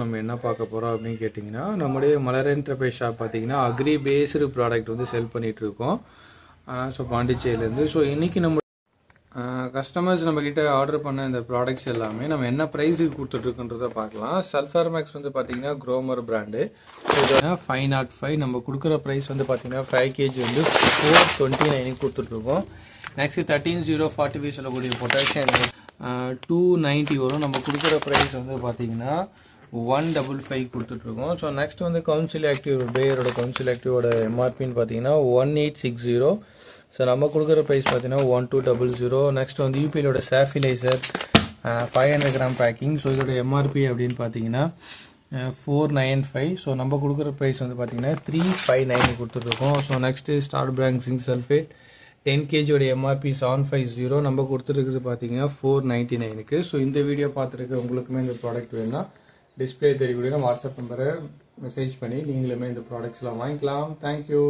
நம்ம என்ன பார்க்க போகிறோம் அப்படின்னு கேட்டிங்கன்னா, நம்முடைய மலர் என்டர்பிரைஸ் ஷாப் பார்த்தீங்கன்னா அக்ரி பேஸ்டு ப்ராடக்ட் வந்து செல் பண்ணிகிட்ருக்கோம். ஸோ பாண்டிச்சேரியிலேருந்து. ஸோ இன்றைக்கி நம்ம கஸ்டமர்ஸ் நம்மக்கிட்ட ஆர்டர் பண்ண இந்த ப்ராடக்ட்ஸ் எல்லாமே நம்ம என்ன ப்ரைஸுக்கு கொடுத்துட்ருக்குன்றதை பார்க்கலாம். சல்ஃபர் மேக்ஸ் வந்து பார்த்திங்கன்னா க்ரோமர் பிராண்டு. ஸோ இது 505 நம்ம கொடுக்குற ப்ரைஸ் வந்து பார்த்திங்கன்னா 5 kg வந்து 429 கொடுத்துட்ருக்கோம். நெக்ஸ்ட்டு 13045 சொல்லக்கூடிய பொட்டாசியம் 290 வரும். நம்ம கொடுக்குற ப்ரைஸ் வந்து பார்த்தீங்கன்னா 155 கொடுத்துட்ருக்கோம். ஸோ நெக்ஸ்ட் வந்து கவுன்சில் ஆக்டிவ் பேயரோட கவுன்சில் ஆக்டிவோட எம்ஆர்பின்னு பார்த்தீங்கன்னா 1860. ஸோ நம்ம கொடுக்குற ப்ரைஸ் பார்த்தீங்கன்னா 1200. நெக்ஸ்ட் வந்து யூபிஎலோட சாஃபிலைசர் 500 கிராம் பேக்கிங். ஸோ இதோட எம்ஆர்பி அப்படின்னு பார்த்தீங்கன்னா 495. ஸோ நம்ம கொடுக்குற ப்ரைஸ் வந்து பார்த்தீங்கன்னா 359 கொடுத்துட்ருக்கோம். So next star brand zinc sulphate 10 kg உடைய எம்ஆர்பி 750. நம்ம கொடுத்துருக்குது பார்த்தீங்கன்னா 499. ஸோ இந்த வீடியோ பார்த்துருக்க உங்களுக்குமே இந்த ப்ராடக்ட் வேணும்னா டிஸ்பிளே தெரியக்கூடிய வாட்ஸ்அப் நம்பரை மெசேஜ் பண்ணி நீங்களுமே இந்த ப்ராடக்ட்ஸ்லாம் வாங்கிக்கலாம். தேங்க்யூ.